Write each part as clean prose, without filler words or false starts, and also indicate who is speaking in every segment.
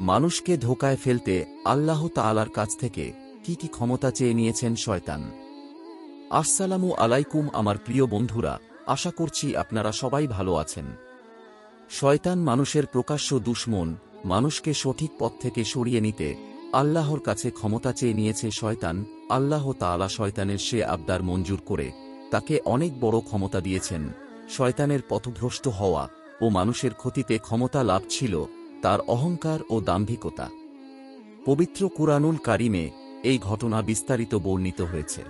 Speaker 1: মানুষকে ধোঁকায় ফেলতে আল্লাহ তাআলার কাছ থেকে কি কি ক্ষমতা চেয়ে নিয়েছেন শয়তান। আসসালামু আলাইকুম আমার প্রিয় বন্ধুরা, আশা করছি আপনারা সবাই ভালো আছেন। শয়তান মানুষের প্রকাশ্য দুশমন, মানুষকে সঠিক পথ থেকে সরিয়ে নিতে আল্লাহর কাছে ক্ষমতা চেয়ে নিয়েছে শয়তান। আল্লাহ তাআলা শয়তানের সে আবদার মঞ্জুর করে তাকে অনেক বড় ক্ষমতা দিয়েছেন। শয়তানের পথভ্রষ্ট হওয়া ও মানুষের ক্ষতিতে ক্ষমতা লাভ ছিল তার অহংকার ও দাম্ভিকতা। পবিত্র কুরআনুল কারিমে এই ঘটনা বিস্তারিত বর্ণিত হয়েছে।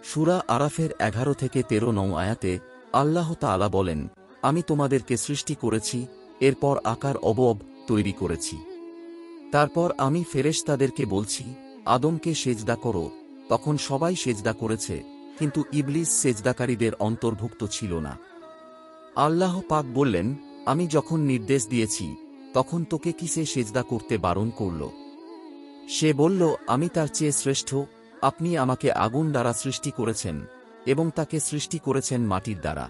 Speaker 1: সূরা আরাফের 11 থেকে 13 নং আয়াতে আল্লাহ তাআলা বলেন, আমি তোমাদেরকে সৃষ্টি করেছি, এরপর আকার অবয়ব তৈরি করেছি। তারপর আমি ফেরেশতাদেরকে বলছি, আদমকে সেজদা করো। তখন সবাই সেজদা করেছে, কিন্তু ইবলিস সেজদাকারীদের অন্তর্ভুক্ত ছিল না। আল্লাহ পাক বললেন, আমি যখন নির্দেশ দিয়েছি তখন তোকে কিসে সেজদা করতে বারণ করল? সে বলল, আমি তার চেয়ে শ্রেষ্ঠ। আপনি আমাকে আগুন দ্বারা সৃষ্টি করেছেন এবং তাকে সৃষ্টি করেছেন মাটির দ্বারা।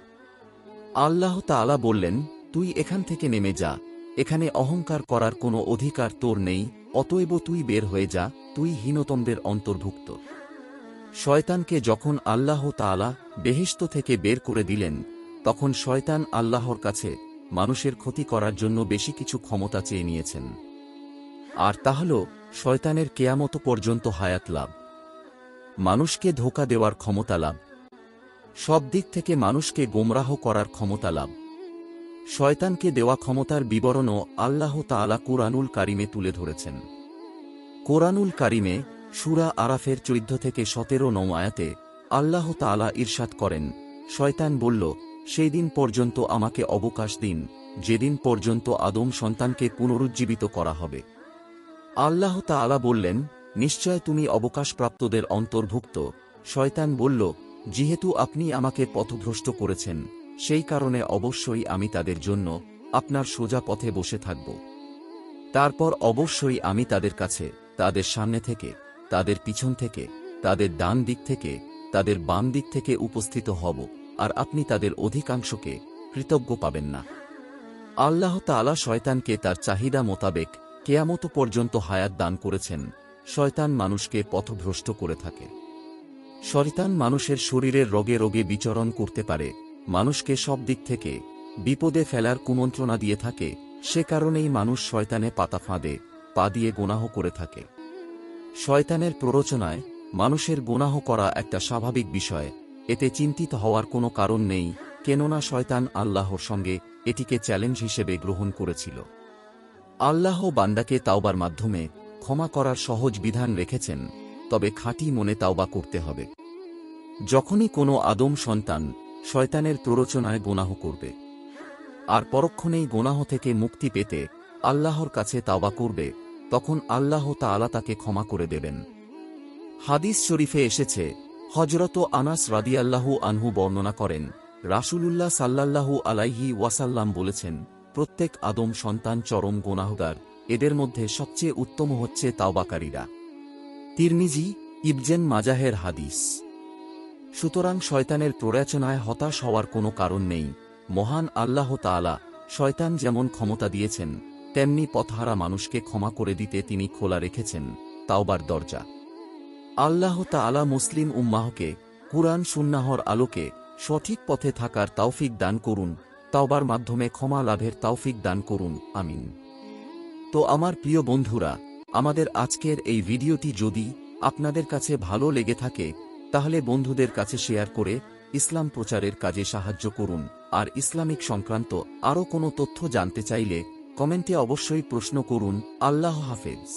Speaker 1: আল্লাহ তাআলা বললেন, তুই এখান থেকে নেমে যা, এখানে অহংকার করার কোনো অধিকার তোর নেই, অতএব তুই বের হয়ে যা, তুই হীনতমদের অন্তর্ভুক্ত। শয়তানকে যখন আল্লাহ তাআলা বেহেশত থেকে বের করে দিলেন, তখন শয়তান আল্লাহর কাছে মানুষের ক্ষতি করার জন্য বেশি কিছু ক্ষমতা চেয়ে নিয়েছেন। আর তা হল শয়তানের কেয়ামত পর্যন্ত হায়াত লাভ, মানুষকে ধোঁকা দেওয়ার ক্ষমতা লাভ, সব দিক থেকে মানুষকে গোমরাহ করার ক্ষমতা লাভ। শয়তানকে দেওয়া ক্ষমতার বিবরণও আল্লাহ তাআলা কুরআনুল কারিমে তুলে ধরেছেন। কুরআনুল কারিমে সূরা আরাফের 14 থেকে 17 নং আয়াতে আল্লাহ তাআলা ইরশাদ করেন, শয়তান বলল, সেই দিন পর্যন্ত আমাকে অবকাশ দিন যেদিন পর্যন্ত আদম সন্তানকে পুনরুজ্জীবিত করা হবে। আল্লাহ তাআলা বললেন, নিশ্চয় তুমি অবকাশপ্রাপ্তদের অন্তর্ভুক্ত। শয়তান বলল, যেহেতু আপনি আমাকে পথভ্রষ্ট করেছেন, সেই কারণে অবশ্যই আমি তাদের জন্য আপনার সোজা পথে বসে থাকব। তারপর অবশ্যই আমি তাদের কাছে, তাদের সামনে থেকে, তাদের পিছন থেকে, তাদের ডান দিক থেকে, তাদের বাম দিক থেকে উপস্থিত হব, আর আপনি তাদের অধিকাংশকে কৃতজ্ঞ পাবেন না। আল্লাহ তাআলা শয়তানকে তার চাহিদা মোতাবেক কেয়ামত পর্যন্ত হায়াত দান করেছেন। শয়তান মানুষকে পথভ্রষ্ট করে থাকে। শয়তান মানুষের শরীরের রোগে রোগে বিচরণ করতে পারে, মানুষকে সব দিক থেকে বিপদে ফেলার কুমন্ত্রণা দিয়ে থাকে। সে কারণেই মানুষ শয়তানে পাতা ফাঁদে পা দিয়ে গুনাহ করে থাকে। শয়তানের প্ররোচনায় মানুষের গুনাহ করা একটা স্বাভাবিক বিষয়, এতে চিন্তিত হওয়ার কোনো কারণ নেই, কেননা শয়তান আল্লাহর সঙ্গে এটিকে চ্যালেঞ্জ হিসেবে গ্রহণ করেছিল। আল্লাহ বান্দাকে তাওবার মাধ্যমে ক্ষমা করার সহজ বিধান রেখেছেন, তবে খাঁটি মনে তাওবা করতে হবে। যখনই কোনো আদম সন্তান শয়তানের প্ররোচনায় গুনাহ করবে আর পরক্ষণেই গুনাহ থেকে মুক্তি পেতে আল্লাহর কাছে তাওবা করবে, তখন আল্লাহ তাআলা তাকে ক্ষমা করে দেবেন। হাদিস শরীফে এসেছে, হযরত আনাস রাদিয়াল্লাহু আনহু বর্ণনা করেন, রাসূলুল্লাহ সাল্লাল্লাহু আলাইহি ওয়াসাল্লাম বলেছেন, প্রত্যেক আদম সন্তান চরম গুনাহগার, এদের মধ্যে সবচেয়ে উত্তম হচ্ছে তাওবাকারীরা। তিরমিজি, ইবজেন মাজাহের হাদিস। সুতরাং শয়তানের প্ররোচনায় হতাশ হওয়ার কোনো কারণ নেই। মহান আল্লাহ তাআলা শয়তান যেমন ক্ষমতা দিয়েছেন, তেমনি পথহারা মানুষকে ক্ষমা করে দিতে তিনি খোলা রেখেছেন তাওবার দরজা। আল্লাহ তাআলা মুসলিম উম্মাহকে কুরআন সুন্নাহর আলোকে সঠিক পথে থাকার তৌফিক দান করুন, তাওবার মাধ্যমে ক্ষমা লাভের তৌফিক দান করুন, আমিন। তো আমার প্রিয় বন্ধুরা, আমাদের আজকের এই ভিডিওটি যদি আপনাদের কাছে ভালো লেগে থাকে, তাহলে বন্ধুদের কাছে শেয়ার করে ইসলাম প্রচারের কাজে সাহায্য করুন। আর ইসলামিক সংক্রান্ত আরও কোনো তথ্য জানতে চাইলে কমেন্টে অবশ্যই প্রশ্ন করুন। আল্লাহ হাফেজ।